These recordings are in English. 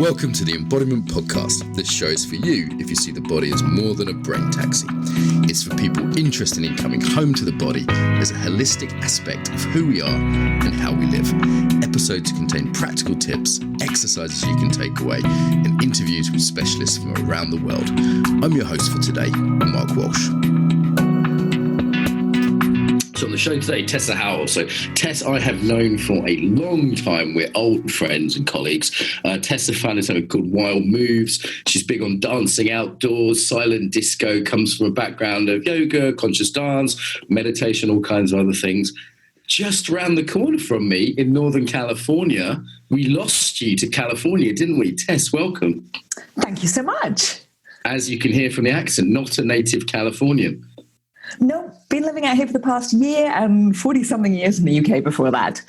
Welcome to the Embodiment Podcast. This show is for you if you see the body as more than a brain taxi. It's for people interested in coming home to the body as a holistic aspect of who we are and how we live. Episodes contain practical tips, exercises you can take away, and interviews with specialists from around the world. I'm your host for today, Mark Walsh. So on the show today, Tessa Howell. So Tess, I have known for a long time. We're old friends and colleagues. Tessa founded something called Wild Moves. She's big on dancing outdoors, silent disco, comes from a background of yoga, conscious dance, meditation, all kinds of other things. Just around the corner from me in Northern California, we lost you to California, didn't we? Tess, welcome. Thank you so much. As you can hear from the accent, not a native Californian. No, been living out here for the past year and 40-something years in the UK before that.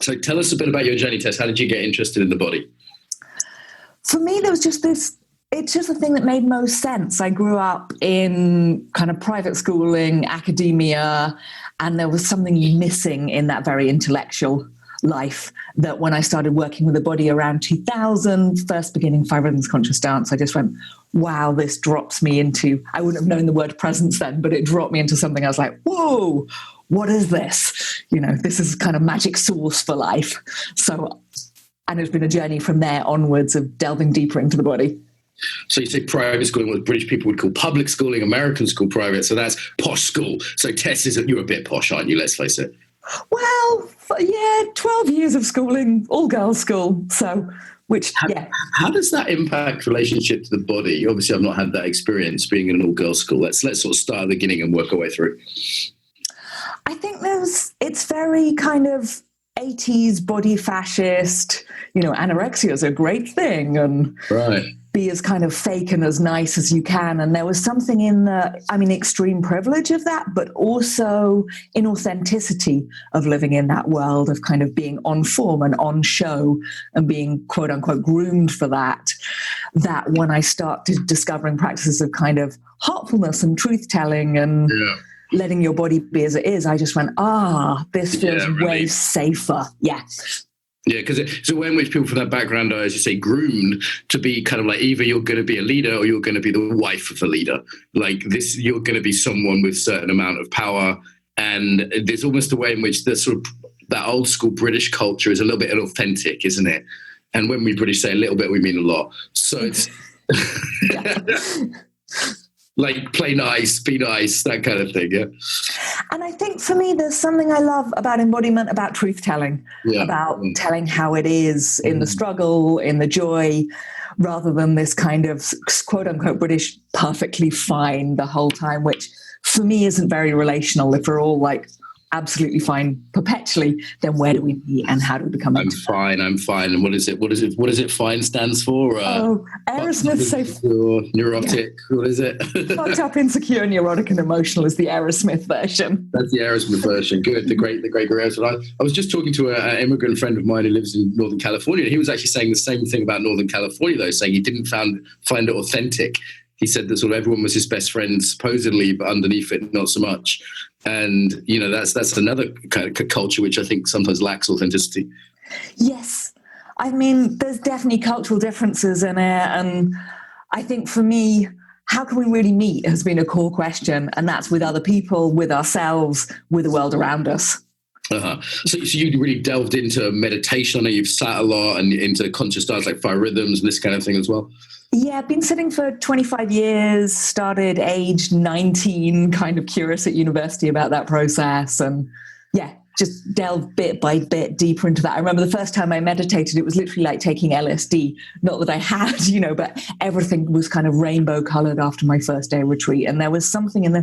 So tell us a bit about your journey, Tess. How did you get interested in the body? For me, there was just this, it's just a thing that made most sense. I grew up in kind of private schooling, academia, and there was something missing in that very intellectual life that when I started working with the body around 2000, first beginning 5 Rhythms Conscious Dance, I just went, wow, this drops me into, I wouldn't have known the word presence then, but it dropped me into something I was like, whoa, what is this? You know, this is kind of magic source for life. So, and it's been a journey from there onwards of delving deeper into the body. So you say private schooling, what British people would call public schooling, Americans call private. So that's posh school. So Tess, you're a bit posh, aren't you? Let's face it. Well, yeah, 12 years of schooling, all girls school. So, How does that impact relationship to the body? Obviously, I've not had that experience being in an all girls school. Let's sort of start at the beginning and work our way through. I think it's very kind of 80s body fascist, anorexia is a great thing. And right. Be as kind of fake and as nice as you can. And there was something in extreme privilege of that, but also inauthenticity of living in that world of kind of being on form and on show and being quote unquote groomed for that when I started discovering practices of kind of heartfulness and truth telling and letting your body be as it is, I just went, this feels way safer. Yeah. Yeah, because it's a way in which people from that background are, as you say, groomed to be kind of like either you're going to be a leader or you're going to be the wife of a leader. Like this, you're going to be someone with a certain amount of power. And there's almost a way in which that old school British culture is a little bit inauthentic, isn't it? And when we British say a little bit, we mean a lot. So it's like play nice, be nice, that kind of thing, yeah? And I think for me, there's something I love about embodiment, about truth-telling, about telling how it is in the struggle, in the joy, rather than this kind of quote-unquote British perfectly fine the whole time, which for me isn't very relational. If we're all like absolutely fine perpetually, then where do we be and how do we become I'm fine. And what is it fine stands for? Aerosmith say neurotic. What is it? Fucked up, insecure, neurotic and emotional is the Aerosmith version. That's the Aerosmith version. Good. The great Aerosmith. I was just talking to an immigrant friend of mine who lives in Northern California, and he was actually saying the same thing about Northern California, though, saying he didn't find it authentic. He said that sort of everyone was his best friend, supposedly, but underneath it, not so much. And, that's another kind of culture which I think sometimes lacks authenticity. Yes. I mean, there's definitely cultural differences in it. And I think for me, how can we really meet has been a core question. And that's with other people, with ourselves, with the world around us. Uh-huh. So you really delved into meditation. I know you've sat a lot and into conscious dance like 5 Rhythms and this kind of thing as well. Yeah, I've been sitting for 25 years, started age 19, kind of curious at university about that process. And just delved bit by bit deeper into that. I remember the first time I meditated, it was literally like taking LSD. Not that I had, but everything was kind of rainbow colored after my first day retreat. And there was something in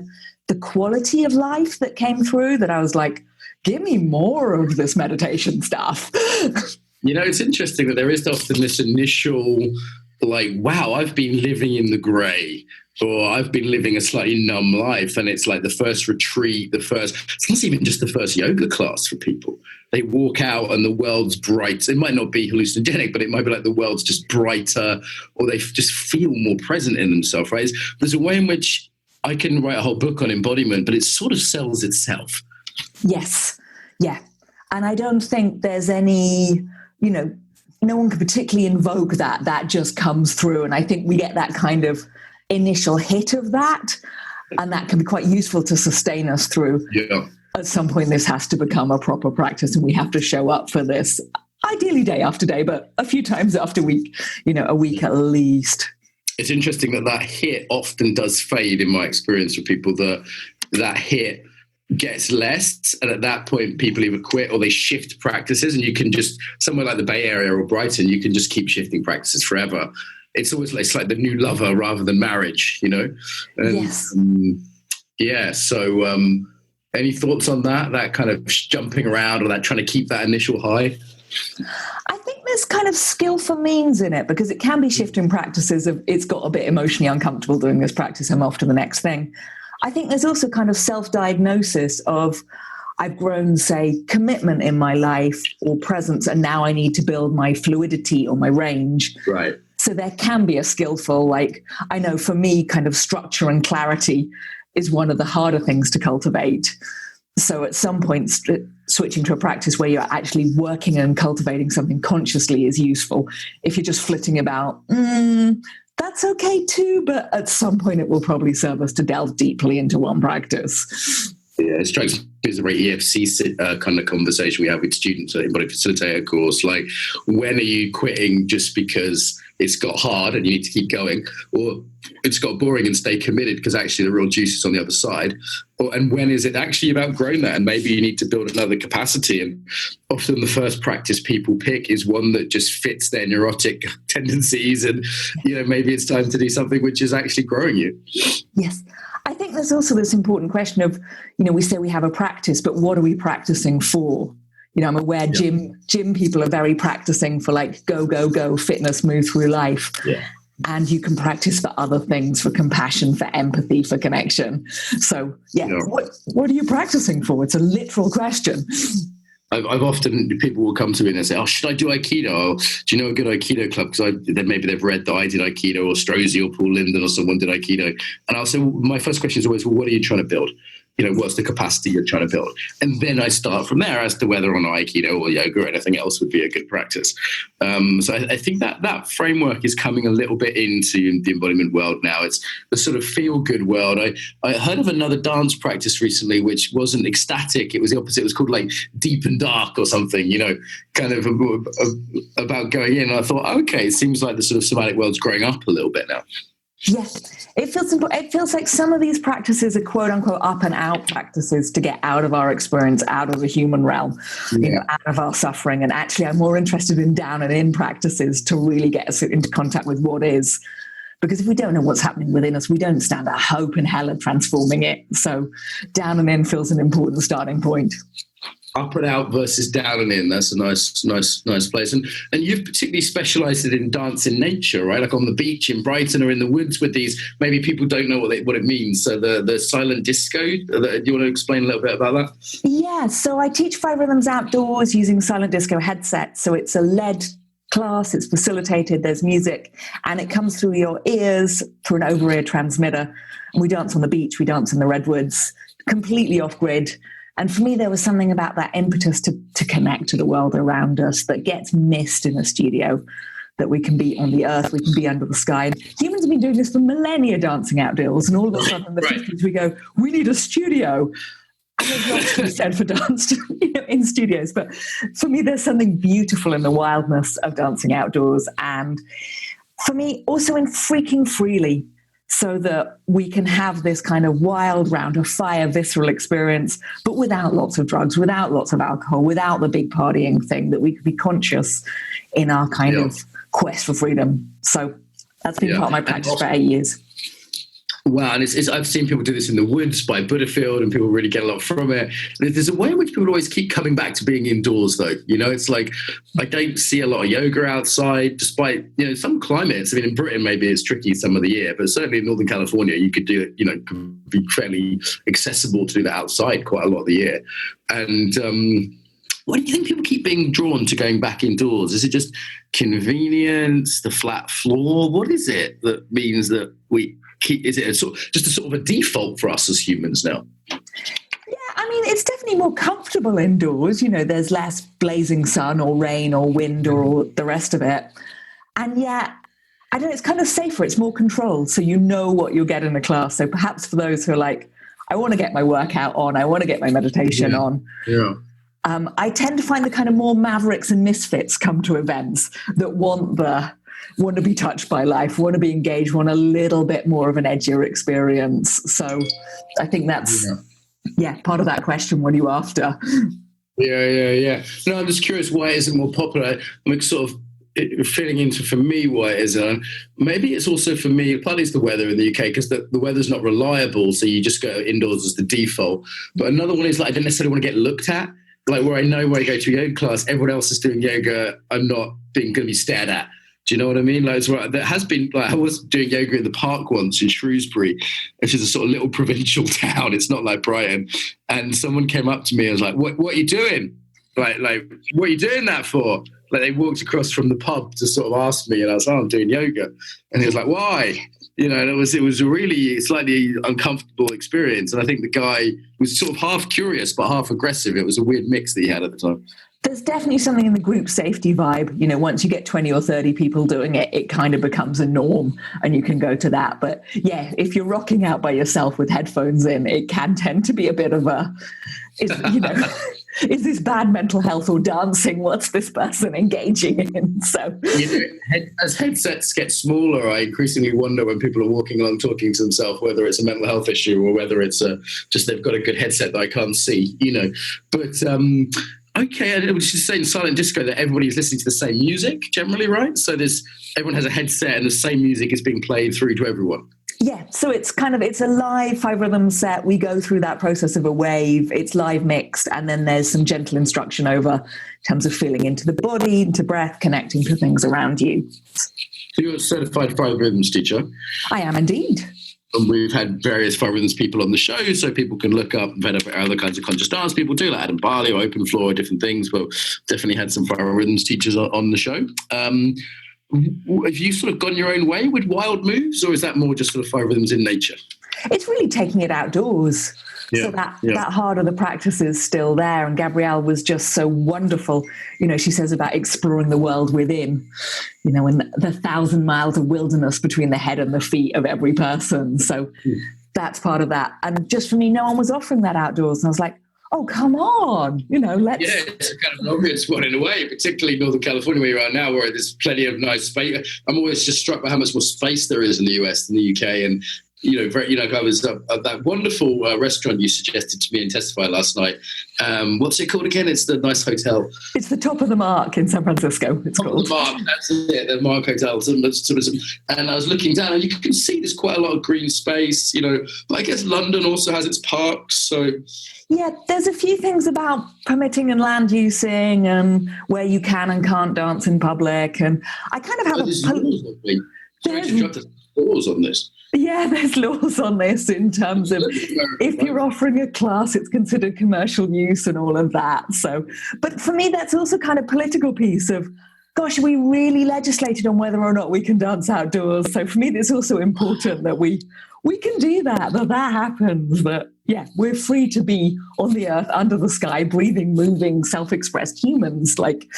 the quality of life that came through that I was like, give me more of this meditation stuff. It's interesting that there is often this initial like, wow, I've been living in the grey, or I've been living a slightly numb life. And it's like the first retreat, it's not even just the first yoga class for people. They walk out and the world's bright. It might not be hallucinogenic, but it might be like the world's just brighter, or they just feel more present in themselves, right? There's a way in which I can write a whole book on embodiment, but it sort of sells itself. Yes. Yeah. And I don't think there's any, no one can particularly invoke that. That just comes through. And I think we get that kind of initial hit of that. And that can be quite useful to sustain us through. Yeah. At some point, this has to become a proper practice and we have to show up for this, ideally day after day, but a few times after week, a week at least. It's interesting that hit often does fade in my experience with people, that hit gets less. And at that point, people either quit or they shift practices. And you can just, somewhere like the Bay Area or Brighton, you can just keep shifting practices forever. It's always it's like the new lover rather than marriage, And, yes. So any thoughts on that kind of jumping around or that trying to keep that initial high? I think there's kind of skillful means in it, because it can be shifting practices of it's got a bit emotionally uncomfortable doing this practice, I'm off to the next thing. I think there's also kind of self-diagnosis of I've grown, say, commitment in my life or presence, and now I need to build my fluidity or my range. Right. So there can be a skillful, I know for me, kind of structure and clarity is one of the harder things to cultivate. So at some point, switching to a practice where you're actually working and cultivating something consciously is useful. If you're just flitting about, that's okay too, but at some point it will probably serve us to delve deeply into one practice. Yeah, it strikes me as a very EFC kind of conversation we have with students at Embodied Facilitator course. Like, when are you quitting just because it's got hard and you need to keep going, or it's got boring and stay committed because actually the real juice is on the other side? And when is it actually you've outgrown that and maybe you need to build another capacity? And often the first practice people pick is one that just fits their neurotic tendencies, and maybe it's time to do something which is actually growing you. Yes. I think there's also this important question of, we say we have a practice, but what are we practicing for? I'm aware gym people are very practicing for go, fitness, move through life. Yeah. And you can practice for other things, for compassion, for empathy, for connection. So, what are you practicing for? It's a literal question. I've often, people will come to me and they say, should I do Aikido? Or, do you know a good Aikido club? Because maybe they've read that I did Aikido, or Strozzi or Paul Linden or someone did Aikido. And I'll say, my first question is always, what are you trying to build? What's the capacity you're trying to build? And then I start from there as to whether or not Aikido or yoga or anything else would be a good practice. So I think that framework is coming a little bit into the embodiment world now. It's the sort of feel-good world. I heard of another dance practice recently which wasn't ecstatic. It was the opposite. It was called deep and dark or something, kind of about going in. And I thought, okay, it seems like the sort of somatic world's growing up a little bit now. Yeah, it feels like some of these practices are quote unquote up and out practices to get out of our experience, out of the human realm, out of our suffering. And actually, I'm more interested in down and in practices to really get us into contact with what is. Because if we don't know what's happening within us, we don't stand a hope in hell of transforming it. So down and in feels an important starting point. Up and out versus down and in. That's a nice place. And you've particularly specialised in dance in nature, right? Like on the beach in Brighton or in the woods with these. Maybe people don't know what it means. So the silent disco. Do you want to explain a little bit about that? Yeah. So I teach 5 rhythms outdoors using silent disco headsets. So it's a LED class. It's facilitated. There's music, and it comes through your ears through an over-ear transmitter. And we dance on the beach. We dance in the redwoods, completely off grid. And for me, there was something about that impetus to connect to the world around us that gets missed in a studio, that we can be on the earth, we can be under the sky. And humans have been doing this for millennia, dancing outdoors. And all of a sudden in the 50s, we go, we need a studio. And there's lots to be said for dance in studios. But for me, there's something beautiful in the wildness of dancing outdoors. And for me, also in freaking freely, so that we can have this kind of wild round of fire, visceral experience, but without lots of drugs, without lots of alcohol, without the big partying thing, that we could be conscious in our kind of quest for freedom. So that's been part of my practice for 8 years. Wow, and I've seen people do this in the woods by Buddhafield, and people really get a lot from it. There's a way in which people always keep coming back to being indoors, though. It's like I don't see a lot of yoga outside, despite some climates. I mean, in Britain maybe it's tricky some of the year, but certainly in Northern California you could do it. Could be fairly accessible to do that outside quite a lot of the year. And why do you think people keep being drawn to going back indoors? Is it just convenience, the flat floor? What is it that means that we? Is it just a sort of a default for us as humans now? Yeah, I mean, it's definitely more comfortable comfortable indoors. There's less blazing sun or rain or wind or all the rest of it. And yet, I don't know, it's kind of safer. It's more controlled. So you know what you'll get in a class. So perhaps for those who are like, I want to get my workout on, I want to get my meditation on. Yeah. I tend to find the kind of more mavericks and misfits come to events that want to be touched by life, want to be engaged, want a little bit more of an edgier experience. So I think that's, part of that question. What are you after? Yeah. No, I'm just curious why it isn't more popular. I'm sort of feeling into, for me, why it isn't. Maybe it's also for me, partly it's the weather in the UK, because the weather's not reliable, so you just go indoors as the default. But another one is like, I don't necessarily want to get looked at. Like where I know when I go to a yoga class, everyone else is doing yoga, I'm not going to be stared at. Do you know what I mean? Like, there has been, like, I was doing yoga in the park once in Shrewsbury, which is a sort of little provincial town. It's not like Brighton. And someone came up to me and was like, what are you doing? Like, what are you doing that for? Like, they walked across from the pub to sort of ask me, and I was like, I'm doing yoga. And he was like, why? And it was a really slightly uncomfortable experience. And I think the guy was sort of half curious, but half aggressive. It was a weird mix that he had at the time. There's definitely something in the group safety vibe. Once you get 20 or 30 people doing it, it kind of becomes a norm and you can go to that. But yeah, if you're rocking out by yourself with headphones in, it can tend to be a bit of is this bad mental health or dancing? What's this person engaging in? So, as headsets get smaller, I increasingly wonder when people are walking along talking to themselves, whether it's a mental health issue or whether it's just they've got a good headset that I can't see, But okay, I was just saying silent disco that everybody's listening to the same music generally, right? So everyone has a headset and the same music is being played through to everyone. Yeah, so it's a live 5-rhythm set. We go through that process of a wave. It's live mixed, and then there's some gentle instruction over in terms of feeling into the body, into breath, connecting to things around you. So you're a certified 5-rhythms teacher? I am indeed. And we've had various 5-rhythms people on the show, so people can look up other kinds of conscious dance people do, like Adam Barley or Open Floor, different things, but definitely had some 5-rhythms teachers on the show. Have you sort of gone your own way with Wild Moves, or is that more just sort of 5-rhythms in nature? It's really taking it outdoors. Yeah, so that heart of the practice is still there. And Gabrielle was just so wonderful. She says about exploring the world within, and the 1,000 miles of wilderness between the head and the feet of every person. So that's part of that. And just for me, no one was offering that outdoors. And I was like, oh, come on, let's... Yeah, it's a kind of an obvious one in a way, particularly Northern California where you are now, where there's plenty of nice space. I'm always just struck by how much more space there is in the US than the UK. And, I was at that wonderful restaurant you suggested to me in Testify last night. What's it called again? It's the nice hotel. It's the Top of the Mark in San Francisco, it's Top called. Of the Mark, that's it, the Mark Hotel. And I was looking down and you can see there's quite a lot of green space, but I guess London also has its parks, so... Yeah, there's a few things about permitting and land using and where you can and can't dance in public. And I kind of have there's laws on this. Yeah, there's laws on this in terms of if you're offering a class, it's considered commercial use and all of that. So, but for me, that's also kind of political piece of, gosh, we really legislated on whether or not we can dance outdoors. So for me, it's also important that we can do that happens, that, yeah, we're free to be on the earth, under the sky, breathing, moving, self-expressed humans. Like,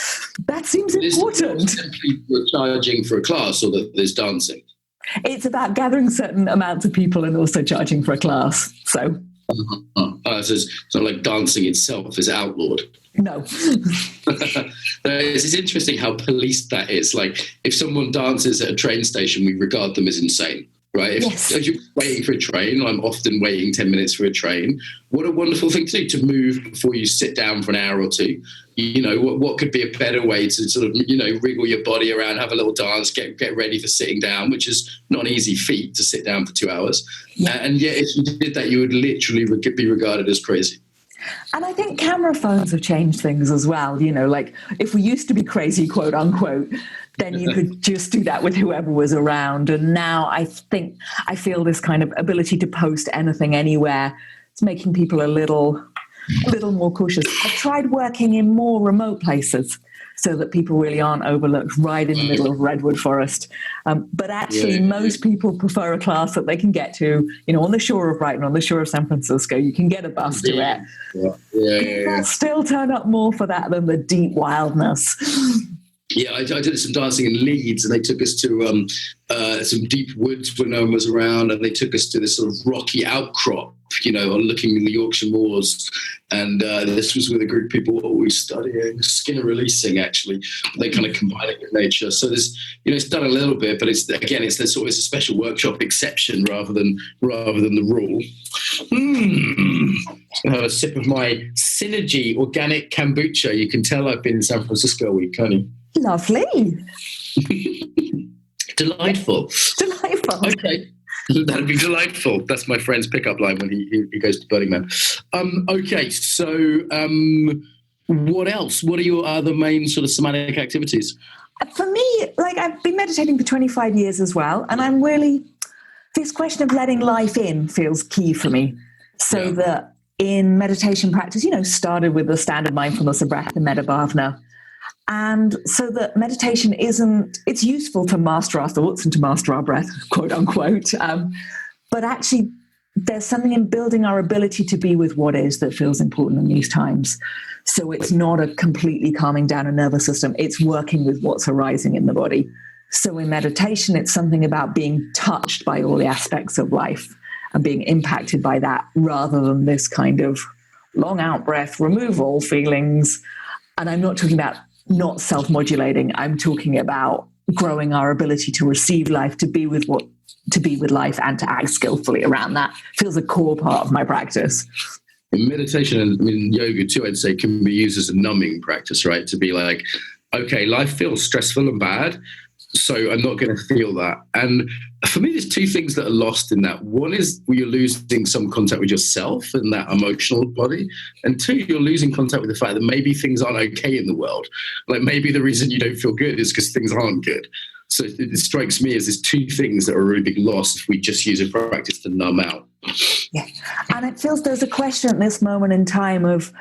that seems important. It's simply charging for a class or that there's dancing. It's about gathering certain amounts of people and also charging for a class. So it's not like dancing itself is outlawed. No. It's interesting how policed that is. Like, if someone dances at a train station, we regard them as insane. Right? If you're waiting for a train, I'm often waiting 10 minutes for a train. What a wonderful thing to do, to move before you sit down for an hour or two. What could be a better way to sort of, wriggle your body around, have a little dance, get ready for sitting down, which is not an easy feat to sit down for 2 hours. Yeah. And yet, if you did that, you would literally be regarded as crazy. And I think camera phones have changed things as well. Like if we used to be crazy, quote unquote, then you could just do that with whoever was around. And now I feel this kind of ability to post anything anywhere. It's making people a little a little more cautious. I've tried working in more remote places so that people really aren't overlooked right in the middle of Redwood Forest. But actually, most people prefer a class that they can get to, on the shore of Brighton, on the shore of San Francisco. You can get a bus to it. People still turn up more for that than the deep wildness. Yeah, I did some dancing in Leeds, and they took us to some deep woods when no one was around, and they took us to this sort of rocky outcrop, looking in the Yorkshire moors. And this was with a group of people what were we studying, skin releasing, actually. They kind of combine it with nature. So there's, it's done a little bit, but it's a special workshop exception rather than the rule. I have a sip of my Synergy organic kombucha. You can tell I've been in San Francisco a week, can't you? Lovely. Delightful. Okay. That'd be delightful. That's my friend's pickup line when he goes to Burning Man. Okay, so what else? What are your other main sort of somatic activities? For me, I've been meditating for 25 years as well, and I'm really, this question of letting life in feels key for me. So that in meditation practice, started with the standard mindfulness of breath and metta bhavana. And so that meditation it's useful to master our thoughts and to master our breath, quote unquote. But actually, there's something in building our ability to be with what is that feels important in these times. So it's not a completely calming down a nervous system. It's working with what's arising in the body. So in meditation, it's something about being touched by all the aspects of life and being impacted by that rather than this kind of long out breath, remove all feelings. And I'm not talking about not self-modulating. I'm talking about growing our ability to receive life, to be with life, and to act skillfully around that. Feels a core part of my practice. Meditation and yoga too, I'd say, can be used as a numbing practice, right? To be like, okay, life feels stressful and bad, so I'm not going to feel that. And for me, there's two things that are lost in that. One is you're losing some contact with yourself and that emotional body. And two, you're losing contact with the fact that maybe things aren't okay in the world. Like maybe the reason you don't feel good is because things aren't good. So it strikes me as there's two things that are a really big loss if we just use a practice to numb out. Yeah. And it feels there's a question at this moment in time of,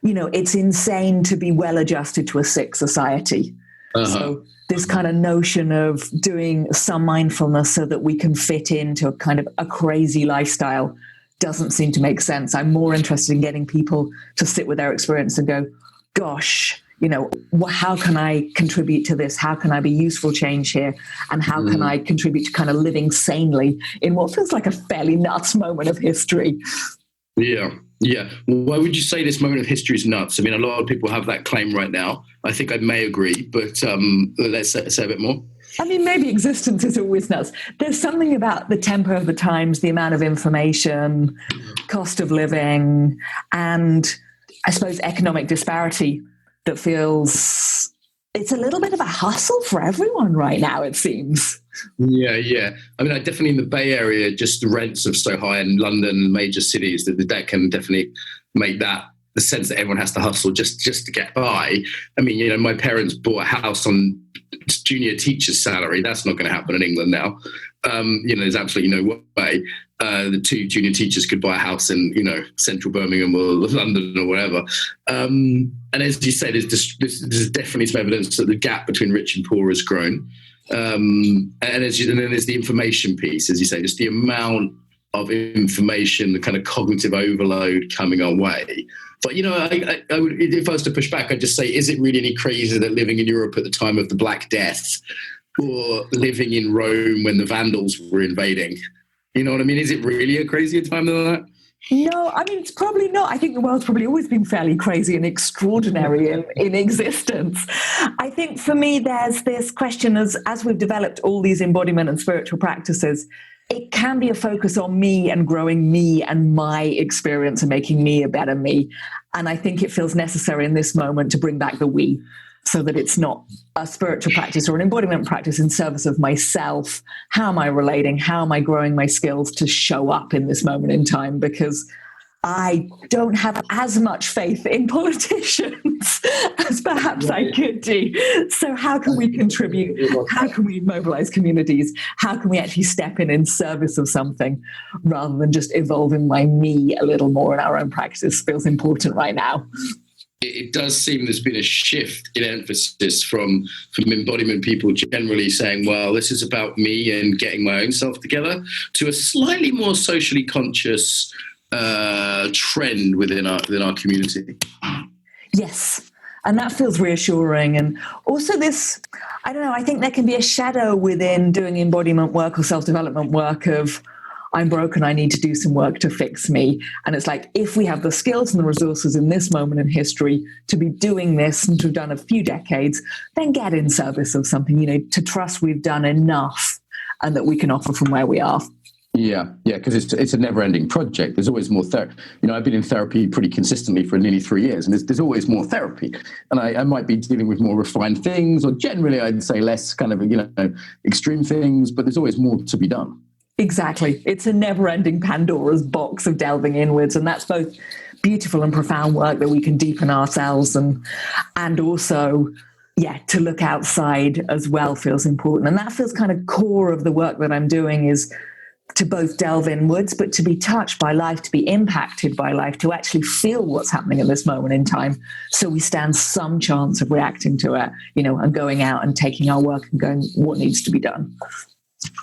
it's insane to be well adjusted to a sick society. So this kind of notion of doing some mindfulness so that we can fit into a kind of a crazy lifestyle doesn't seem to make sense. I'm more interested in getting people to sit with their experience and go, gosh, how can I contribute to this? How can I be useful change here? And how can I contribute to kind of living sanely in what feels like a fairly nuts moment of history? Yeah. Why would you say this moment of history is nuts? I mean, a lot of people have that claim right now. I think I may agree, but let's say a bit more. I mean, maybe existence is always nuts. There's something about the tempo of the times, the amount of information, cost of living, and I suppose economic disparity that feels it's a little bit of a hustle for everyone right now, it seems. Yeah. I mean, definitely in the Bay Area, just the rents are so high in London and major cities that can definitely make that the sense that everyone has to hustle just to get by. I mean, my parents bought a house on junior teacher's salary. That's not going to happen in England now. There's absolutely no way the two junior teachers could buy a house in, central Birmingham or London or whatever. And as you say, there's definitely some evidence that the gap between rich and poor has grown. And then there's the information piece, as you say, just the amount of information, the kind of cognitive overload coming our way. But, I would, if I was to push back, I'd just say, is it really any crazier than living in Europe at the time of the Black Death or living in Rome when the Vandals were invading? You know what I mean? Is it really a crazier time than that? No, I mean, it's probably not. I think the world's probably always been fairly crazy and extraordinary in existence. I think for me, there's this question as we've developed all these embodiment and spiritual practices, it can be a focus on me and growing me and my experience and making me a better me. And I think it feels necessary in this moment to bring back the we, so that it's not a spiritual practice or an embodiment practice in service of myself. How am I relating? How am I growing my skills to show up in this moment in time? Because I don't have as much faith in politicians as perhaps I could do. So how can we contribute? How can we mobilize communities? How can we actually step in service of something rather than just evolving my me a little more in our own practice feels important right now. It does seem there's been a shift in emphasis from embodiment people generally saying, well, this is about me and getting my own self together, to a slightly more socially conscious trend within our community. Yes, and that feels reassuring. And also this, I don't know, I think there can be a shadow within doing embodiment work or self-development work of, I'm broken, I need to do some work to fix me. And it's like, if we have the skills and the resources in this moment in history to be doing this and to have done a few decades, then get in service of something, to trust we've done enough and that we can offer from where we are. Yeah, because it's a never-ending project. There's always more therapy. I've been in therapy pretty consistently for nearly 3 years, and there's always more therapy. And I might be dealing with more refined things, or generally I'd say less kind of, extreme things, but there's always more to be done. Exactly. It's a never-ending Pandora's box of delving inwards, and that's both beautiful and profound work that we can deepen ourselves and also, to look outside as well feels important. And that feels kind of core of the work that I'm doing, is to both delve inwards, but to be touched by life, to be impacted by life, to actually feel what's happening at this moment in time, so we stand some chance of reacting to it, and going out and taking our work and going, what needs to be done?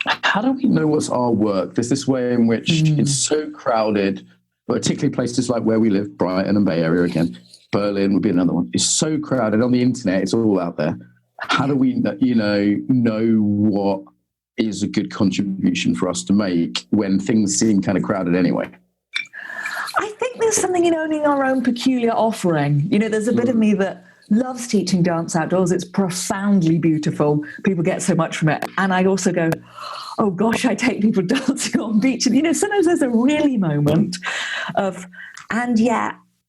How do we know what's our work? There's this way in which it's so crowded, particularly places like where we live, Brighton and Bay Area again, Berlin would be another one. It's so crowded on the internet. It's all out there. How do we, know what is a good contribution for us to make when things seem kind of crowded anyway? I think there's something in owning our own peculiar offering. There's a bit of me that loves teaching dance outdoors. It's profoundly beautiful. People get so much from it. And I also go, oh gosh, I take people dancing on beach. And, sometimes there's a really moment of, and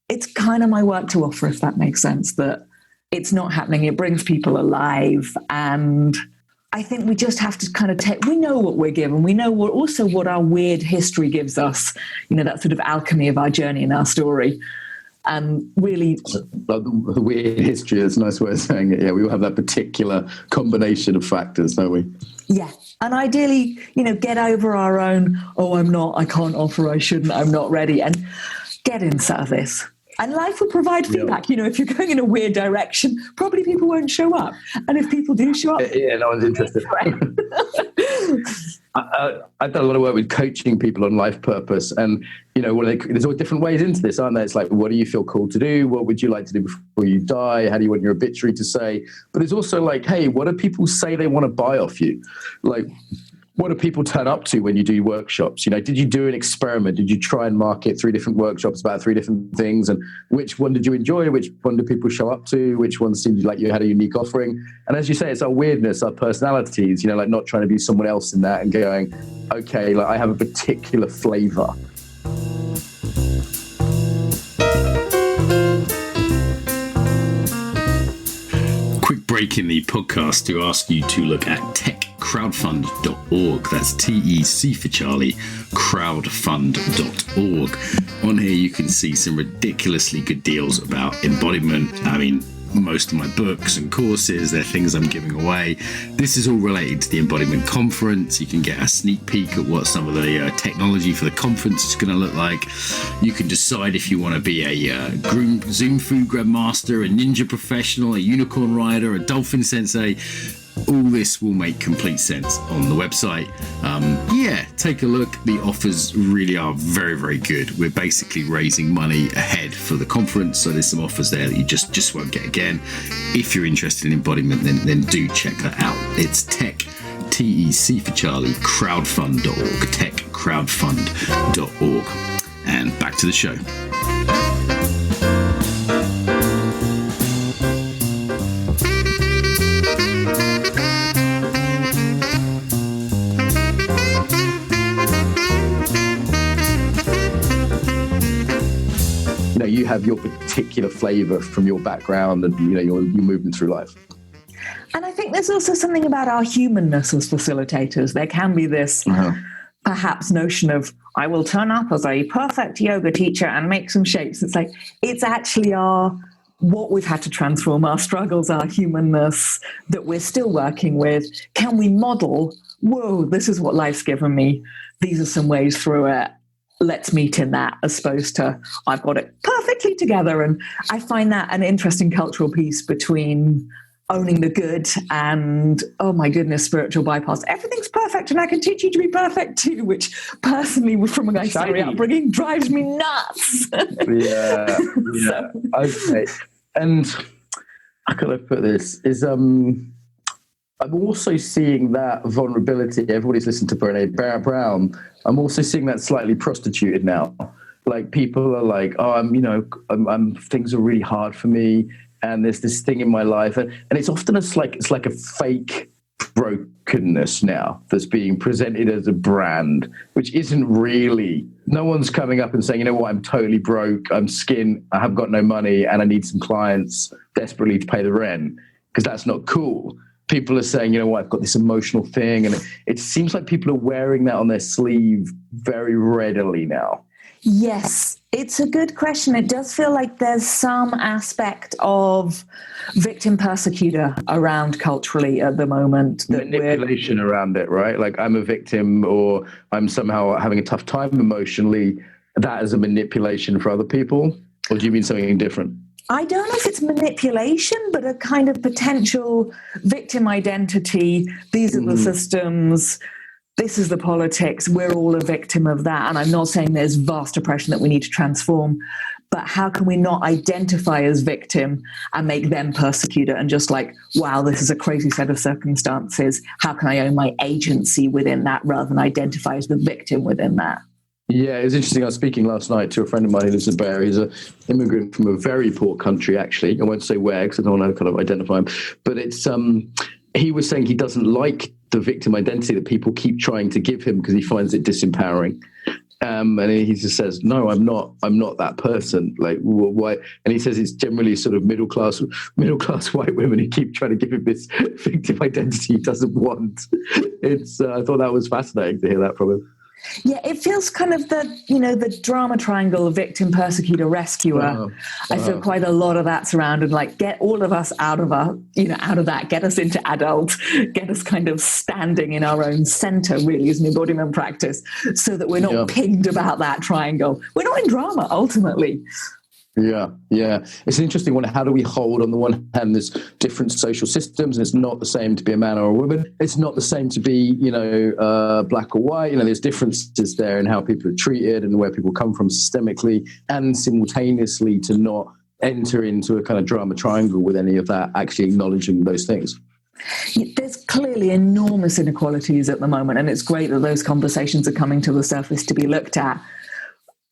it's kind of my work to offer, if that makes sense, that it's not happening. It brings people alive. And I think we just have to kind of we know what we're given. We know what our weird history gives us, that sort of alchemy of our journey and our story. And really, the weird history is a nice way of saying it. Yeah, we all have that particular combination of factors, don't we? Yeah. And ideally, get over our own, I can't offer, I shouldn't, I'm not ready, and get in service. And life will provide feedback. If you're going in a weird direction, probably people won't show up. And if people do show up... Yeah, no one's interested. I've done a lot of work with coaching people on life purpose. And, there's all different ways into this, aren't there? It's like, what do you feel called to do? What would you like to do before you die? How do you want your obituary to say? But it's also like, hey, what do people say they want to buy off you? Like, what do people turn up to when you do workshops? Did you do an experiment? Did you try and market 3 different workshops about 3 different things? And which one did you enjoy? Which one do people show up to? Which one seemed like you had a unique offering? And as you say, it's our weirdness, our personalities, like not trying to be someone else in that and going, okay, like I have a particular flavor. Quick break in the podcast to ask you to look at techcrowdfund.org. That's TEC for Charlie, crowdfund.org. On here you can see some ridiculously good deals about embodiment. Most of my books and courses, they're things I'm giving away. This is all related to the Embodiment Conference. You can get a sneak peek at what some of the technology for the conference is going to look like. You can decide if you want to be a Zoom food grandmaster, a ninja professional, a unicorn rider, a dolphin sensei. All this will make complete sense on the website. Take a look. The offers really are very, very good. We're basically raising money ahead for the conference, so there's some offers there that you just won't get again. If you're interested in embodiment, then do check that out. It's TEC for Charlie, crowdfund.org, techcrowdfund.org. And back to the show. You have your particular flavor from your background and your movement through life. And I think there's also something about our humanness as facilitators. There can be this perhaps notion of, I will turn up as a perfect yoga teacher and make some shapes. It's like, it's actually what we've had to transform, our struggles, our humanness that we're still working with. Can we model, whoa, this is what life's given me. These are some ways through it. Let's meet in that, as opposed to, I've got it perfectly together. And I find that an interesting cultural piece between owning the good and, oh my goodness, spiritual bypass. Everything's perfect and I can teach you to be perfect too, which personally, from a Gainsari upbringing, drives me nuts. Yeah. So. Okay. And how can I put this? I'm also seeing that vulnerability. Everybody's listened to Brené Brown. I'm also seeing that slightly prostituted now. Like, people are like, oh, I'm things are really hard for me, and there's this thing in my life, and it's often it's like a fake brokenness now that's being presented as a brand, which isn't really. No one's coming up and saying, you know what, I'm totally broke, I'm skint, I have got no money, and I need some clients desperately to pay the rent, because that's not cool. People are saying, you know what, I've got this emotional thing, and it seems like people are wearing that on their sleeve very readily now. Yes, it's a good question. It does feel like there's some aspect of victim persecutor around culturally at the moment. Manipulation around it, right? Like, I'm a victim, or I'm somehow having a tough time emotionally. That is a manipulation for other people? Or do you mean something different? I don't know if it's manipulation, but a kind of potential victim identity. These are the systems. This is the politics. We're all a victim of that. And I'm not saying there's vast oppression that we need to transform, but how can we not identify as victim and make them persecutor and just like, wow, this is a crazy set of circumstances. How can I own my agency within that rather than identify as the victim within that? Yeah, it was interesting. I was speaking last night to a friend of mine who lives in Bay Area. He's an immigrant from a very poor country, actually. I won't say where because I don't want to kind of identify him. But it's he was saying he doesn't like the victim identity that people keep trying to give him because he finds it disempowering. And he just says, no, I'm not that person. Like, why? And he says it's generally sort of middle class white women who keep trying to give him this victim identity he doesn't want. It's I thought that was fascinating to hear that from him. Yeah, it feels kind of the drama triangle of victim, persecutor, rescuer. I feel quite a lot of that surrounded, like, get all of us out of that, get us into adult, get us kind of standing in our own center, really, as an embodiment practice, so that we're not pinged about that triangle. We're not in drama, ultimately. Yeah. It's an interesting one. How do we hold, on the one hand, there's different social systems, and it's not the same to be a man or a woman. It's not the same to be, black or white. There's differences there in how people are treated and where people come from systemically, and simultaneously to not enter into a kind of drama triangle with any of that, actually acknowledging those things. There's clearly enormous inequalities at the moment, and it's great that those conversations are coming to the surface to be looked at.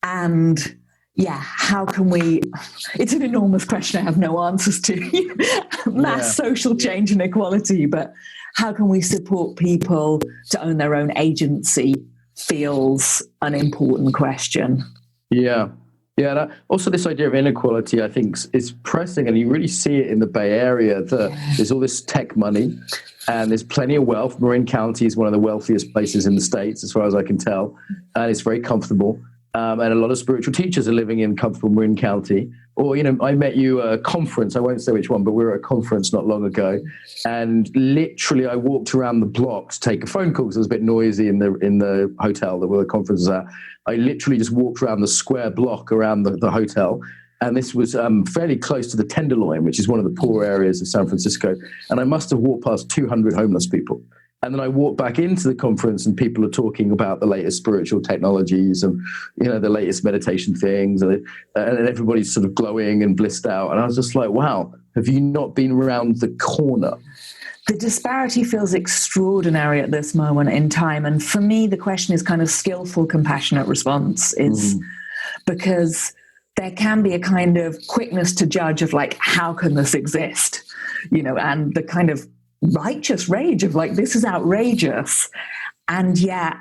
And yeah, how can we? It's an enormous question I have no answers to. Mass social change and equality, but how can we support people to own their own agency feels an important question. Yeah. Also, this idea of inequality, I think, is pressing, and you really see it in the Bay Area. There's all this tech money, and there's plenty of wealth. Marin County is one of the wealthiest places in the States, as far as I can tell, and it's very comfortable. And a lot of spiritual teachers are living in comfortable Marin County. Or, I met you at a conference, I won't say which one, but we were at a conference not long ago. And literally I walked around the block to take a phone call because it was a bit noisy in the hotel that where the conference was at. I literally just walked around the square block around the hotel. And this was fairly close to the Tenderloin, which is one of the poor areas of San Francisco. And I must have walked past 200 homeless people. And then I walked back into the conference and people are talking about the latest spiritual technologies and, the latest meditation things. And everybody's sort of glowing and blissed out. And I was just like, wow, have you not been around the corner? The disparity feels extraordinary at this moment in time. And for me, the question is kind of skillful, compassionate response is because there can be a kind of quickness to judge of like, how can this exist? And the kind of righteous rage of like, this is outrageous. And yet,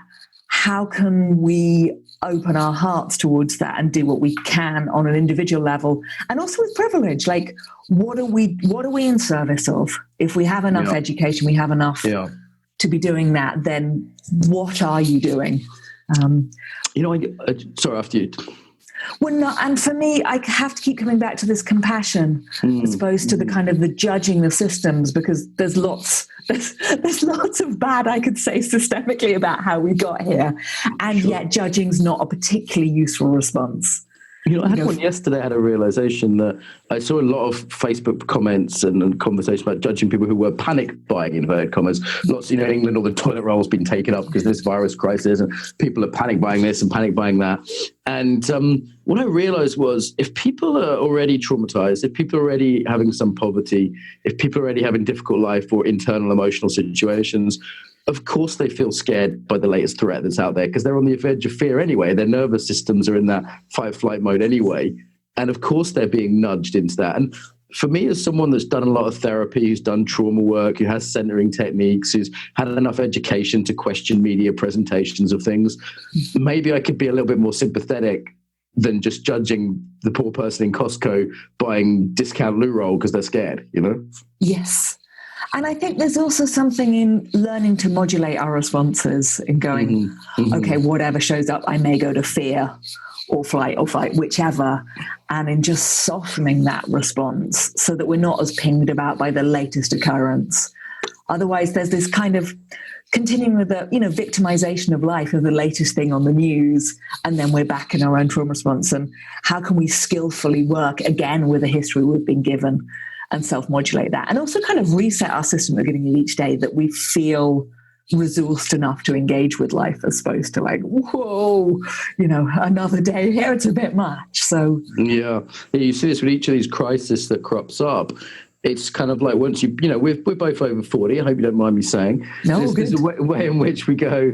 how can we open our hearts towards that and do what we can on an individual level and also with privilege? Like, what are we in service of? If we have enough education, we have enough to be doing that, then what are you doing? Sorry, after you. Well, no, and for me, I have to keep coming back to this compassion as opposed to the kind of the judging the systems, because there's lots of bad I could say systemically about how we got here, and yet judging's not a particularly useful response. I had one yesterday. I had a realization that I saw a lot of Facebook comments and conversation about judging people who were panic buying, inverted commas. Lots, in England, all the toilet rolls been taken up because of this virus crisis, and people are panic buying this and panic buying that. And what I realized was, if people are already traumatized, if people are already having some poverty, if people are already having difficult life or internal emotional situations, of course they feel scared by the latest threat that's out there, because they're on the edge of fear anyway. Their nervous systems are in that fight-flight mode anyway. And of course they're being nudged into that. And for me, as someone that's done a lot of therapy, who's done trauma work, who has centering techniques, who's had enough education to question media presentations of things, maybe I could be a little bit more sympathetic than just judging the poor person in Costco buying discount loo roll because they're scared, Yes. And I think there's also something in learning to modulate our responses, in going, okay, whatever shows up, I may go to fear or flight, whichever, and in just softening that response so that we're not as pinged about by the latest occurrence. Otherwise, there's this kind of continuing with the, victimization of life of the latest thing on the news, and then we're back in our own trauma response. And how can we skillfully work again with the history we've been given and self-modulate that, and also kind of reset our system at the beginning of each day, that we feel resourced enough to engage with life, as opposed to like, whoa, another day here, it's a bit much. So yeah, you see this with each of these crises that crops up. It's kind of like, once we're both over 40. I hope you don't mind me saying. No, there's a way in which we go,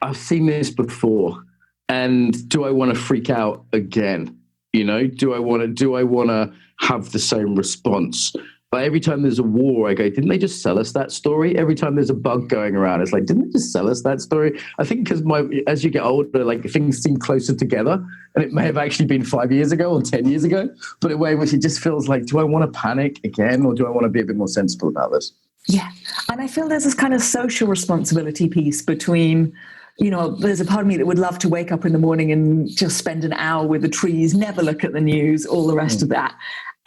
I've seen this before, and do I want to freak out again? Do I want to have the same response? Like, every time there's a war, I go, didn't they just sell us that story? Every time there's a bug going around, it's like, didn't they just sell us that story? I think because as you get older, like, things seem closer together, and it may have actually been 5 years ago or 10 years ago, but in a way in which it just feels like, do I want to panic again, or do I want to be a bit more sensible about this? Yeah. And I feel there's this kind of social responsibility piece between, there's a part of me that would love to wake up in the morning and just spend an hour with the trees, never look at the news, all the rest of that.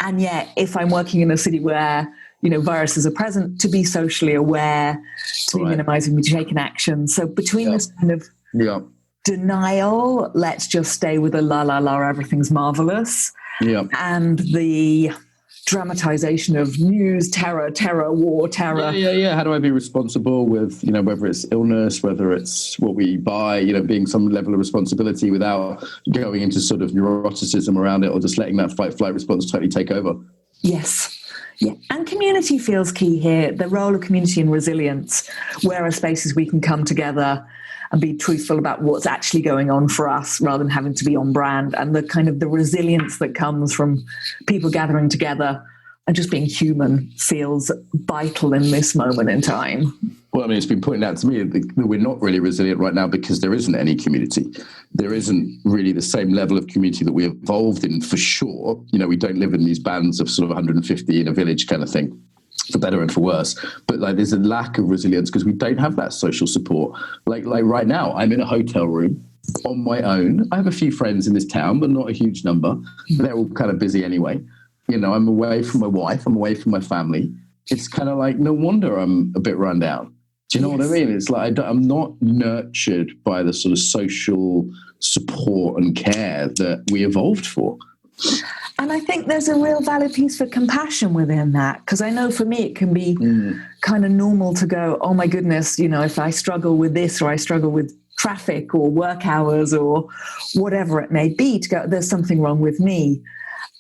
And yet, if I'm working in a city where, viruses are present, to be socially aware, to be minimizing, to take an action. So between this kind of denial, let's just stay with the la, la, la, everything's marvelous, and the dramatization of news, terror, war, terror. Yeah. How do I be responsible with, whether it's illness, whether it's what we buy, being some level of responsibility without going into sort of neuroticism around it, or just letting that fight-flight response totally take over. Yes. Yeah. And community feels key here. The role of community and resilience, where are spaces we can come together and be truthful about what's actually going on for us, rather than having to be on brand, and the kind of the resilience that comes from people gathering together and just being human feels vital in this moment in time. Well, it's been pointed out to me that we're not really resilient right now because there isn't any community. There isn't really the same level of community that we evolved in, for sure. We don't live in these bands of sort of 150 in a village kind of thing, for better and for worse. But there's a lack of resilience because we don't have that social support. Like right now, I'm in a hotel room on my own. I have a few friends in this town, but not a huge number. They're all kind of busy anyway. I'm away from my wife. I'm away from my family. It's kind of like, no wonder I'm a bit run down. Do you know what I mean? It's like, I'm not nurtured by the sort of social support and care that we evolved for. And I think there's a real valid piece for compassion within that, because I know for me it can be kind of normal to go, oh my goodness, if I struggle with this, or I struggle with traffic or work hours or whatever it may be, to go, there's something wrong with me.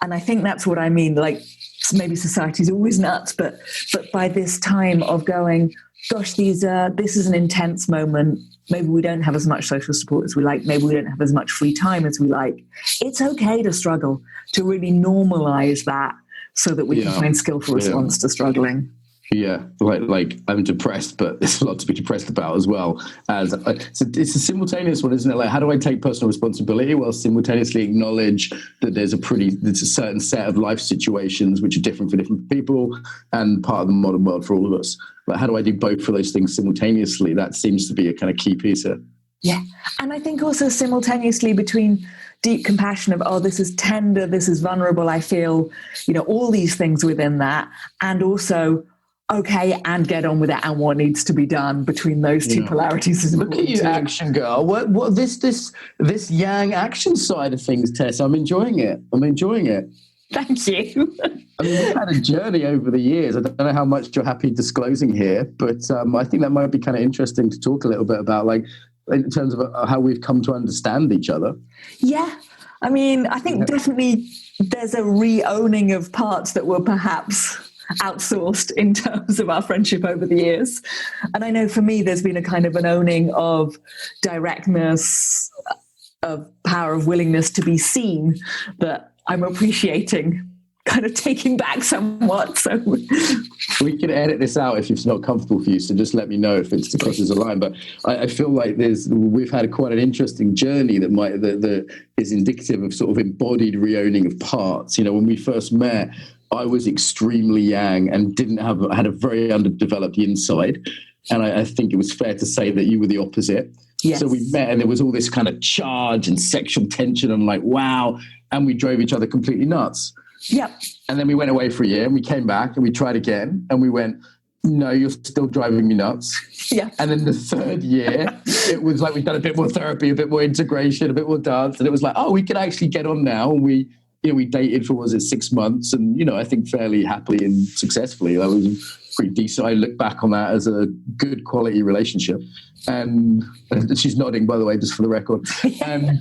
And I think that's what I mean. Like, maybe society's always nuts, but by this time of going, gosh, this is an intense moment. Maybe we don't have as much social support as we like. Maybe we don't have as much free time as we like. It's okay to struggle, to really normalize that so that we can find skillful response to struggling. Yeah, like I'm depressed, but there's a lot to be depressed about as well. As it's a simultaneous one, isn't it? Like, how do I take personal responsibility while simultaneously acknowledge that there's a certain set of life situations which are different for different people and part of the modern world for all of us? But how do I do both of those things simultaneously? That seems to be a kind of key piece here. Yeah. And I think also simultaneously between deep compassion of, oh, this is tender, this is vulnerable, I feel, all these things within that, and also, okay, and get on with it and what needs to be done between those two polarities. Is Look at you, action girl. What this yang action side of things, Tess. I'm enjoying it. Thank you. I mean, we've had a journey over the years. I don't know how much you're happy disclosing here, but I think that might be kind of interesting to talk a little bit about, like, in terms of how we've come to understand each other. Yeah. I mean, I think definitely there's a re-owning of parts that were perhaps outsourced in terms of our friendship over the years. And I know for me, there's been a kind of an owning of directness, of power, of willingness to be seen that I'm appreciating, kind of taking back somewhat. So we can edit this out if it's not comfortable for you. So just let me know if it's crosses a line. But I feel like we've had quite an interesting journey that is indicative of sort of embodied re-owning of parts. When we first met, I was extremely yang and had a very underdeveloped inside. And I think it was fair to say that you were the opposite. Yes. So we met and there was all this kind of charge and sexual tension. I'm like, wow. And we drove each other completely nuts. Yep. And then we went away for a year and we came back and we tried again and we went, no, you're still driving me nuts. Yeah. And then the third year, it was like we'd done a bit more therapy, a bit more integration, a bit more dance. And it was like, oh, we can actually get on now. And we dated for, 6 months? And, I think fairly happily and successfully. That was pretty decent. I look back on that as a good quality relationship. And she's nodding, by the way, just for the record. And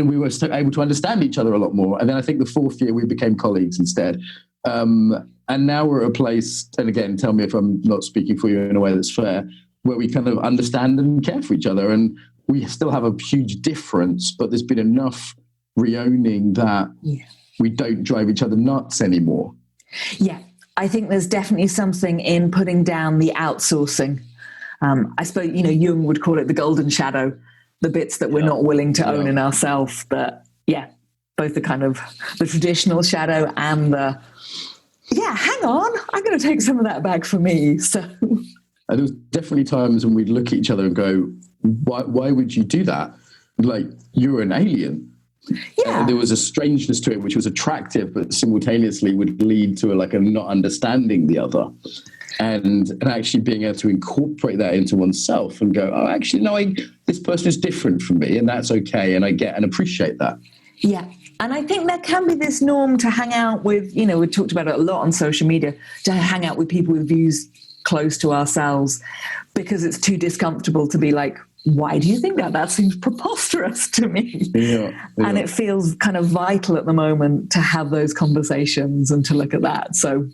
we were able to understand each other a lot more. And then I think the fourth year we became colleagues instead. And now we're at a place, and again, tell me if I'm not speaking for you in a way that's fair, where we kind of understand and care for each other. And we still have a huge difference, but there's been enough re-owning that we don't drive each other nuts anymore. Yeah, I think there's definitely something in putting down the outsourcing. I suppose, Jung would call it the golden shadow, the bits that we're not willing to own in ourselves. But both the kind of the traditional shadow and the, hang on, I'm going to take some of that back for me. So, and there was definitely times when we'd look at each other and go, why would you do that? Like, you're an alien. Yeah. There was a strangeness to it, which was attractive, but simultaneously would lead to a not understanding the other. And actually being able to incorporate that into oneself and go, oh, actually, no, this person is different from me, and that's okay, and I get and appreciate that. Yeah. And I think there can be this norm to hang out with, we talked about it a lot on social media, to hang out with people with views close to ourselves, because it's too discomfortable to be like, why do you think that? That seems preposterous to me. Yeah. And it feels kind of vital at the moment to have those conversations and to look at that. So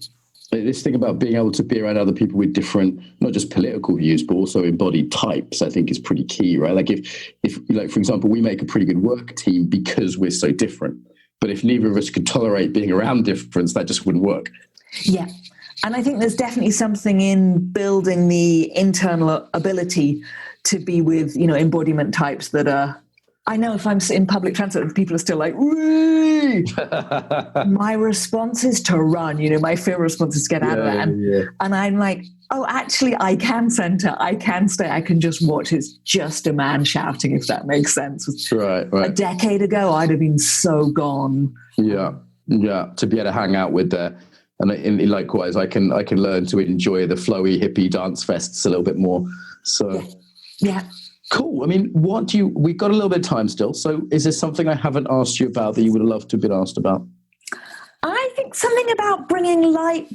this thing about being able to be around other people with different, not just political views, but also embodied types, I think is pretty key, right? Like if for example, we make a pretty good work team because we're so different. But if neither of us could tolerate being around difference, that just wouldn't work. Yeah. And I think there's definitely something in building the internal ability to be with, embodiment types that are, I know if I'm in public transport, people are still like, woo! My response is to run, my fear response is to get out of it. And I'm like, oh, actually, I can center, I can stay, I can just watch. It's just a man shouting, if that makes sense. Right. A decade ago, I'd have been so gone. Yeah, to be able to hang out with the, and likewise, I can learn to enjoy the flowy hippie dance fests a little bit more. So, yeah. Cool. I mean, we've got a little bit of time still. So is there something I haven't asked you about that you would have loved to have been asked about? I think something about bringing life.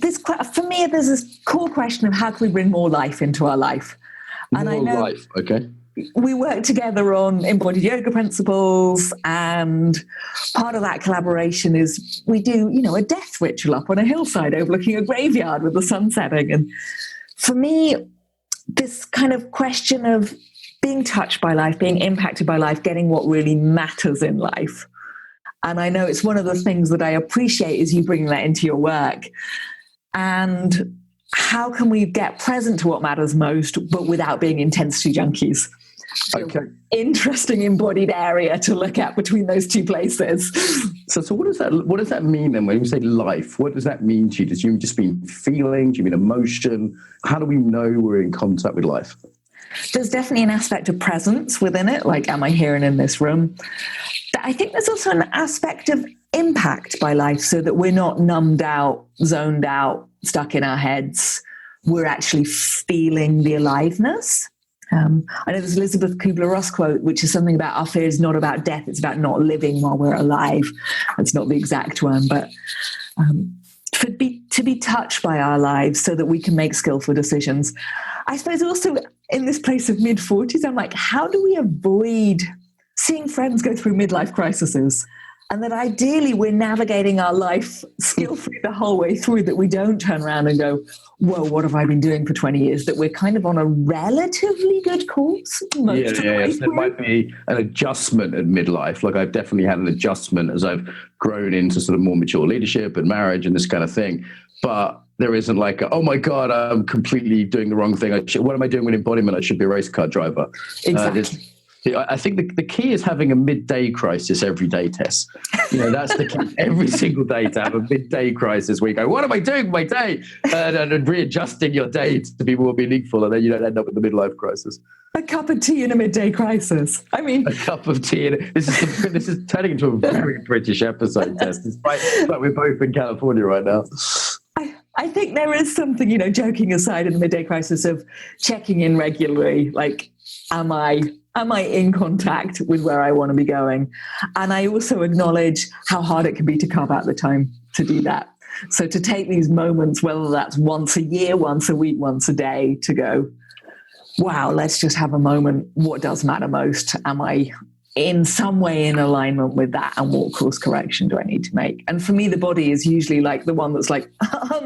For me, there's this core question of how can we bring more life into our life? And I know life. Okay. We work together on embodied yoga principles, and part of that collaboration is we do, a death ritual up on a hillside overlooking a graveyard with the sun setting. And for me, this kind of question of being touched by life, being impacted by life, getting what really matters in life. And I know it's one of the things that I appreciate is you bringing that into your work. And how can we get present to what matters most, but without being intensity junkies? Okay. Interesting embodied area to look at between those two places. So what does that mean then when you say life? What does that mean to you? Does you just mean feeling? Do you mean emotion? How do we know we're in contact with life? There's definitely an aspect of presence within it, like, am I here and in this room? But I think there's also an aspect of impact by life, so that we're not numbed out, zoned out, stuck in our heads. We're actually feeling the aliveness. I know there's Elizabeth Kubler-Ross quote, which is something about our fear is not about death, it's about not living while we're alive. That's not the exact one, but to be touched by our lives so that we can make skillful decisions. I suppose also in this place of mid-40s, I'm like, how do we avoid seeing friends go through midlife crises? And that ideally we're navigating our life skillfully the whole way through, that we don't turn around and go, whoa, what have I been doing for 20 years? That we're kind of on a relatively good course. Yeah. So there might be an adjustment at midlife. Like I've definitely had an adjustment as I've grown into sort of more mature leadership and marriage and this kind of thing. But there isn't like, oh my God, I'm completely doing the wrong thing. What am I doing with embodiment? I should be a race car driver. Exactly. I think the key is having a midday crisis every day, Tess. That's the key. Every single day to have a midday crisis where you go, what am I doing with my day? And readjusting your day to be more meaningful, and then you don't end up with the midlife crisis. A cup of tea in a midday crisis. I mean, a cup of tea. This is turning into a very British episode, Tess. Despite we're both in California right now. I think there is something, joking aside, in the midday crisis of checking in regularly. Like, am I in contact with where I want to be going? And I also acknowledge how hard it can be to carve out the time to do that. So to take these moments, whether that's once a year, once a week, once a day, to go, wow, let's just have a moment. What does matter most? Am I in some way in alignment with that? And what course correction do I need to make? And for me, the body is usually like the one that's like,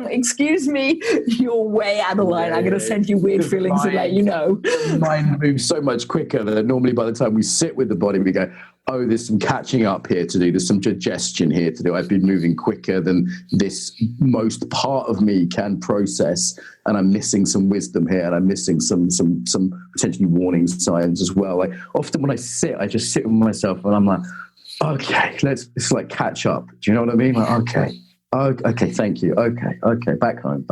excuse me, you're way out of line. I'm going to send you weird feelings to let you know. Mind moves so much quicker that normally by the time we sit with the body, we go, oh, there's some catching up here to do. There's some digestion here to do. I've been moving quicker than this most part of me can process. And I'm missing some wisdom here. And I'm missing some potentially warning signs as well. Like often when I just sit with myself and I'm like, okay, it's like catch up. Do you know what I mean? Like, okay, thank you. Okay, back home.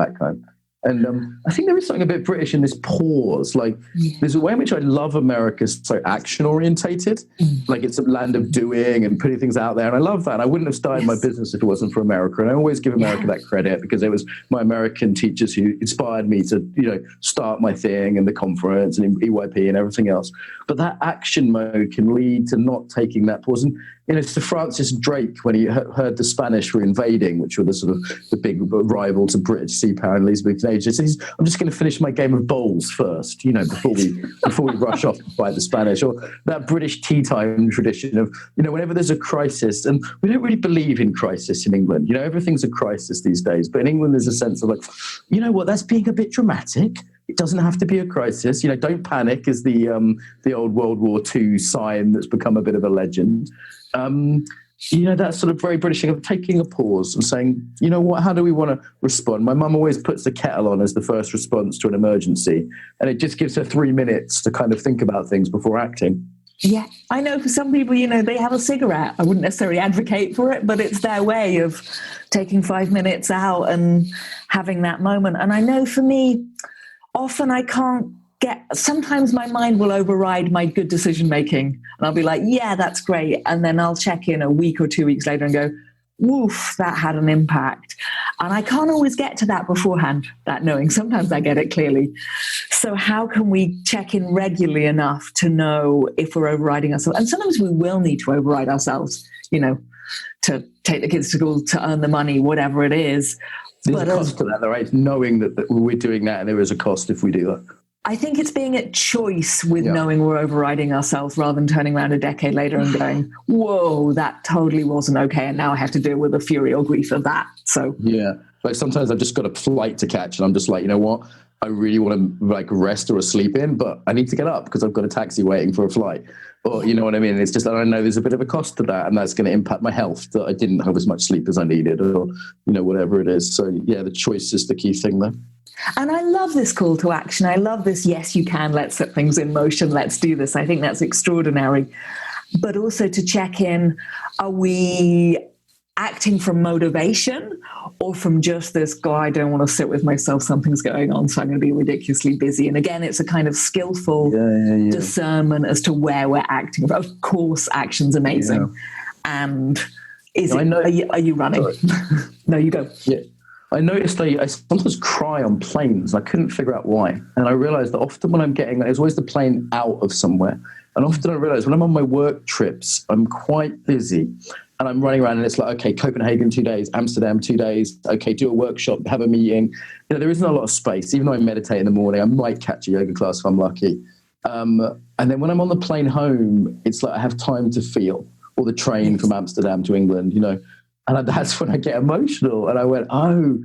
And I think there is something a bit British in this pause. Like there's a way in which I love America's so action orientated. Like it's a land of doing and putting things out there. And I love that. And I wouldn't have started my business if it wasn't for America. And I always give America that credit because it was my American teachers who inspired me to, start my thing and the conference and EYP and everything else. But that action mode can lead to not taking that pause. And, Sir Francis Drake, when he heard the Spanish were invading, which were the sort of the big rival to British sea power in Elizabeth's age, he says, I'm just going to finish my game of bowls first, before we rush off to fight the Spanish. Or that British tea time tradition of, whenever there's a crisis, and we don't really believe in crisis in England. Everything's a crisis these days. But in England, there's a sense of like, that's being a bit dramatic. It doesn't have to be a crisis. Don't panic is the old World War II sign that's become a bit of a legend. That's sort of very British thing of taking a pause and saying, how do we want to respond? My mum always puts the kettle on as the first response to an emergency. And it just gives her 3 minutes to kind of think about things before acting. Yeah, I know for some people, they have a cigarette. I wouldn't necessarily advocate for it, but it's their way of taking 5 minutes out and having that moment. And I know for me, often I can't sometimes my mind will override my good decision making and I'll be like, yeah, that's great. And then I'll check in a week or 2 weeks later and go, woof, that had an impact. And I can't always get to that beforehand, that knowing. Sometimes I get it clearly. So how can we check in regularly enough to know if we're overriding ourselves? And sometimes we will need to override ourselves, to take the kids to school, to earn the money, whatever it is. There's a cost to that, though, right? Knowing that we're doing that and there is a cost if we do that. I think it's being at choice with knowing we're overriding ourselves rather than turning around a decade later and going, whoa, that totally wasn't okay. And now I have to deal with the fury or grief of that. So, yeah, like sometimes I've just got a flight to catch and I'm just like, you know what? I really want to like rest or sleep in, but I need to get up because I've got a taxi waiting for a flight. Or, you know what I mean? It's just that I know there's a bit of a cost to that and that's going to impact my health, that I didn't have as much sleep as I needed or, whatever it is. So, yeah, the choice is the key thing there. And I love this call to action. I love this, yes, you can, let's set things in motion, let's do this. I think that's extraordinary. But also to check in, are we acting from motivation or from just this, God, I don't want to sit with myself, something's going on, so I'm going to be ridiculously busy. And again, it's a kind of skillful discernment as to where we're acting. Of course, action's amazing. And are you running? No, you go. Yeah. I noticed I sometimes cry on planes. I couldn't figure out why. And I realized that often when I'm getting, there's always the plane out of somewhere. And often I realize when I'm on my work trips, I'm quite busy and I'm running around and it's like, okay, Copenhagen 2 days, Amsterdam 2 days. Okay, do a workshop, have a meeting. There isn't a lot of space. Even though I meditate in the morning, I might catch a yoga class if I'm lucky. And then when I'm on the plane home, it's like I have time to feel, or the train from Amsterdam to England, And that's when I get emotional. And I went, oh,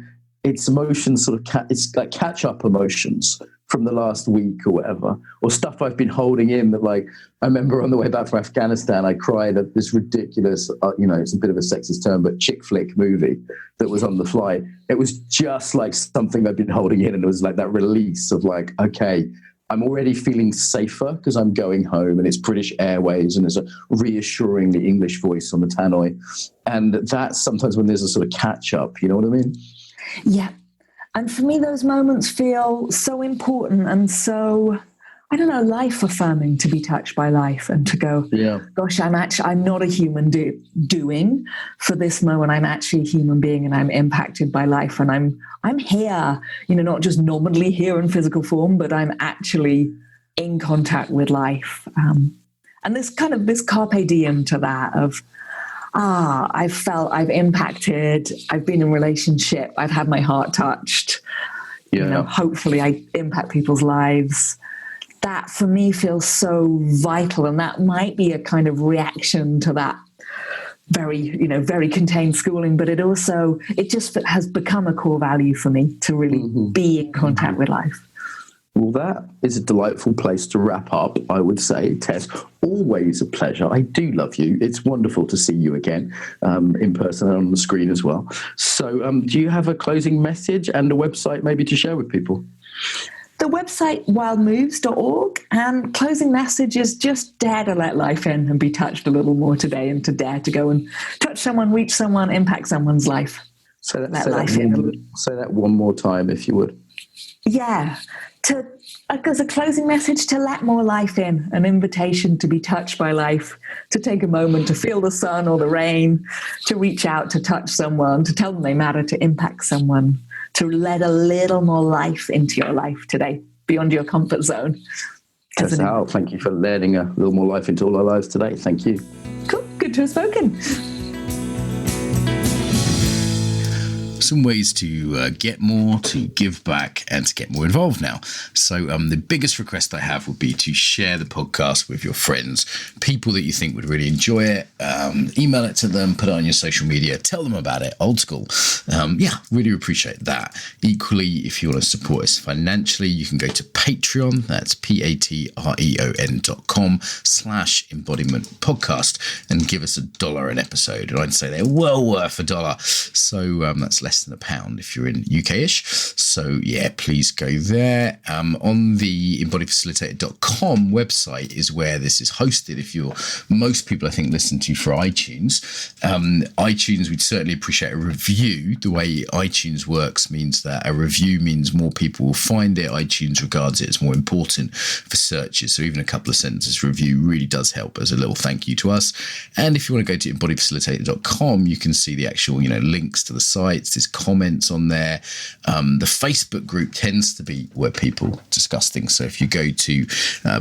it's emotions it's like catch-up emotions from the last week or whatever, or stuff I've been holding in that, like, I remember on the way back from Afghanistan, I cried at this ridiculous, it's a bit of a sexist term, but chick flick movie that was on the flight. It was just like something I've been holding in. And it was like that release of like, okay, I'm already feeling safer because I'm going home and it's British Airways and there's a reassuringly English voice on the tannoy. And that's sometimes when there's a sort of catch up, you know what I mean? Yeah. And for me, those moments feel so important and so, I don't know, life affirming to be touched by life and to go, gosh, I'm not a human doing for this moment. I'm actually a human being and I'm impacted by life and I'm here, not just nominally here in physical form, but I'm actually in contact with life. And this carpe diem to that of, I've felt, I've impacted, I've been in relationship, I've had my heart touched, hopefully I impact people's lives. That for me feels so vital. And that might be a kind of reaction to that very contained schooling, but it just has become a core value for me to really be in contact with life. Well, that is a delightful place to wrap up, I would say. Tess, always a pleasure. I do love you. It's wonderful to see you again in person and on the screen as well. So do you have a closing message and a website maybe to share with people? The website, wildmoves.org, and closing message is just dare to let life in and be touched a little more today and to dare to go and touch someone, reach someone, impact someone's life. Say that one more time, if you would. Yeah. As a closing message, to let more life in, an invitation to be touched by life, to take a moment to feel the sun or the rain, to reach out, to touch someone, to tell them they matter, to impact someone, to let a little more life into your life today, beyond your comfort zone. Tessa Howell, thank you for letting a little more life into all our lives today. Thank you. Cool. Good to have spoken. Some ways to get more, to give back, and to get more involved now. So the biggest request I have would be to share the podcast with your friends, people that you think would really enjoy it. Email it to them, put it on your social media, tell them about it, old school. Really appreciate that. Equally, if you want to support us financially, you can go to Patreon. That's patreon.com/embodiment podcast and give us $1 an episode. And I'd say they're well worth $1. So that's less than £1 if you're in UK-ish. So please go there. On the embodifacilitator.com website is where this is hosted. Most people I think listen to for iTunes. iTunes, we'd certainly appreciate a review. The way iTunes works means that a review means more people will find it. iTunes regards it as more important for searches. So even a couple of sentences review really does help as a little thank you to us. And if you want to go to embodifacilitator.com, you can see the actual, links to the sites. There's comments on there. The Facebook group tends to be where people discuss things. So if you go to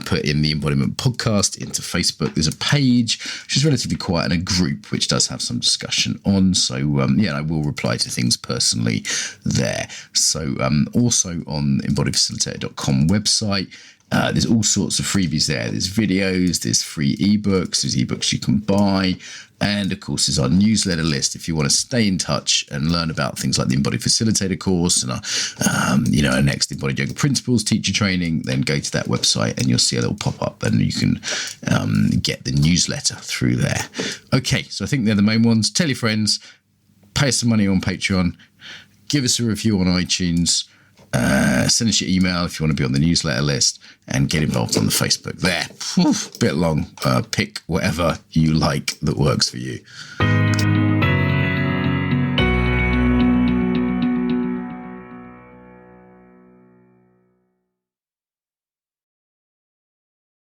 put in the Embodiment Podcast into Facebook, there's a page which is relatively quiet and a group which does have some discussion on. So I will reply to things personally there. So also on the embodifacilitator.com website, there's all sorts of freebies there. There's videos, there's free ebooks, there's ebooks you can buy. And of course, there's our newsletter list. If you want to stay in touch and learn about things like the Embodied Facilitator course and our next Embodied Yoga Principles teacher training, then go to that website and you'll see a little pop-up and you can get the newsletter through there. Okay, so I think they're the main ones. Tell your friends, pay us some money on Patreon, give us a review on iTunes, send us your email if you want to be on the newsletter list, and get involved on the Facebook there. Bit long. Pick whatever you like that works for you.